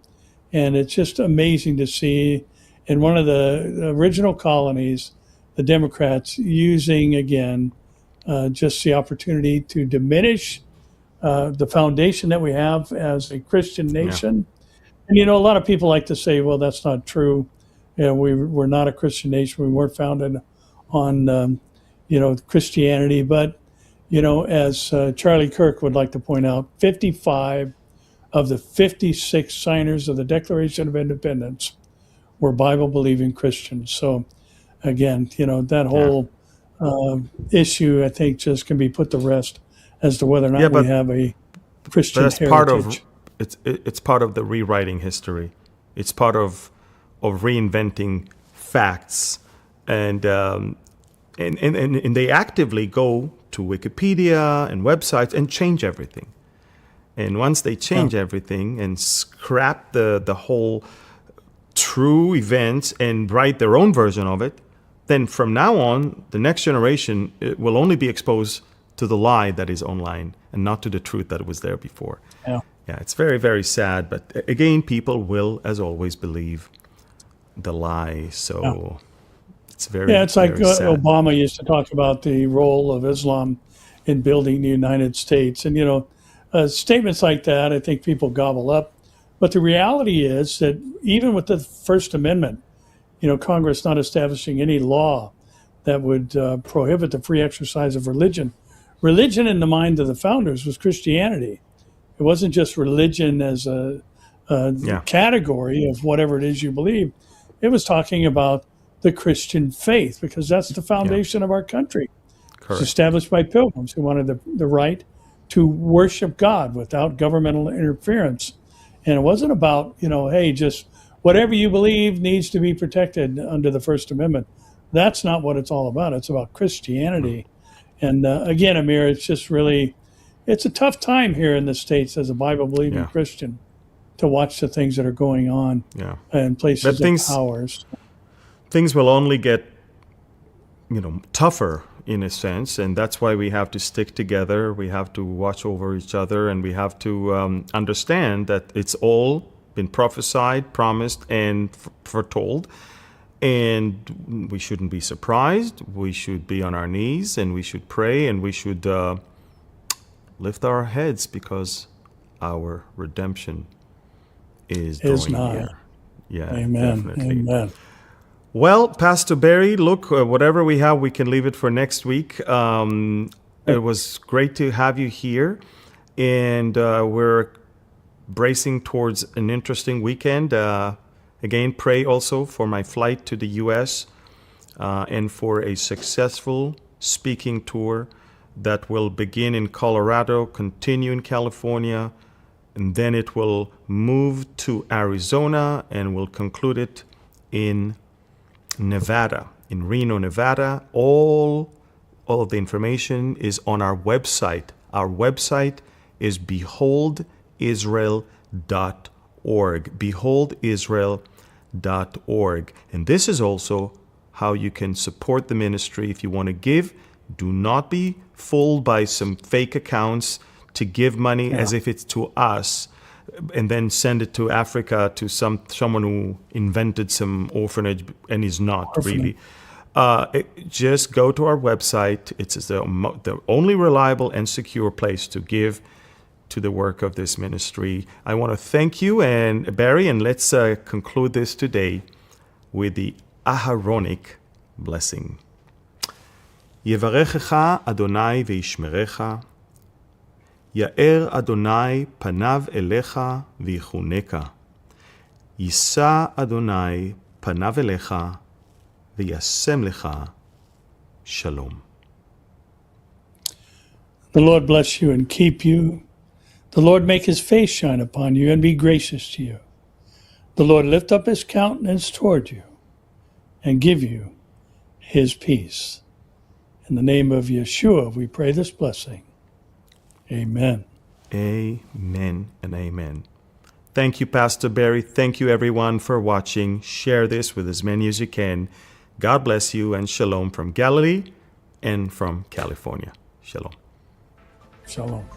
And it's just amazing to see in one of the original colonies, the Democrats using, again, just the opportunity to diminish the foundation that we have as a Christian nation. Yeah. And, a lot of people like to say, well, that's not true. We're not a Christian nation. We weren't founded on, Christianity. But, as Charlie Kirk would like to point out, 55 of the 56 signers of the Declaration of Independence were Bible-believing Christians. So, again, that whole issue, I think, just can be put to rest as to whether or not we have a Christian heritage. It's part of the rewriting history. It's part of reinventing facts, and they actively go to Wikipedia and websites and change everything. And once they change everything and scrap the whole true events and write their own version of it, then from now on, the next generation will only be exposed to the lie that is online and not to the truth that was there before. Yeah, it's very, very sad. But again, people will, as always, believe the lie. So it's very, it's like very sad. Obama used to talk about the role of Islam in building the United States. And, statements like that, I think people gobble up. But the reality is that even with the First Amendment, Congress not establishing any law that would prohibit the free exercise of religion. Religion in the mind of the founders was Christianity. It wasn't just religion as a category of whatever it is you believe. It was talking about the Christian faith, because that's the foundation of our country. It was established by pilgrims who wanted the right to worship God without governmental interference. And it wasn't about, hey, just whatever you believe needs to be protected under the First Amendment. That's not what it's all about. It's about Christianity. And again, Amir, it's a tough time here in the States as a Bible-believing Christian to watch the things that are going on in places of powers. Things will only get, tougher in a sense, and that's why we have to stick together. We have to watch over each other, and we have to understand that it's all been prophesied, promised, and foretold. And we shouldn't be surprised. We should be on our knees, and we should pray, and we should lift our heads because our redemption is drawing near. Yeah, amen. Definitely. Amen. Well, Pastor Barry, look, whatever we have, we can leave it for next week. It was great to have you here, and we're bracing towards an interesting weekend. Again, pray also for my flight to the U.S. And for a successful speaking tour that will begin in Colorado, continue in California, and then it will move to Arizona, and we'll conclude it in Nevada, in Reno, Nevada. All of the information is on our website. Our website is beholdisrael.org. Beholdisrael.org. And this is also how you can support the ministry. If you want to give, do not be fooled by some fake accounts to give money as if it's to us, and then send it to Africa to someone who invented some orphanage and is not really. Just go to our website. It's the only reliable and secure place to give to the work of this ministry. I want to thank you, and Barry, and let's conclude this today with the Aharonic blessing. Yevarechecha Adonai veishmerecha. יאר אדוני פניו אליך ויחונקה. יישא אדוני פניו אליך וישם לך שלום. The Lord bless you and keep you. The Lord make his face shine upon you and be gracious to you. The Lord lift up his countenance toward you and give you his peace. In the name of Yeshua, we pray this blessing. Amen. Amen and amen. Thank you, Pastor Barry. Thank you, everyone, for watching. Share this with as many as you can. God bless you, and shalom from Galilee and from California. Shalom. Shalom.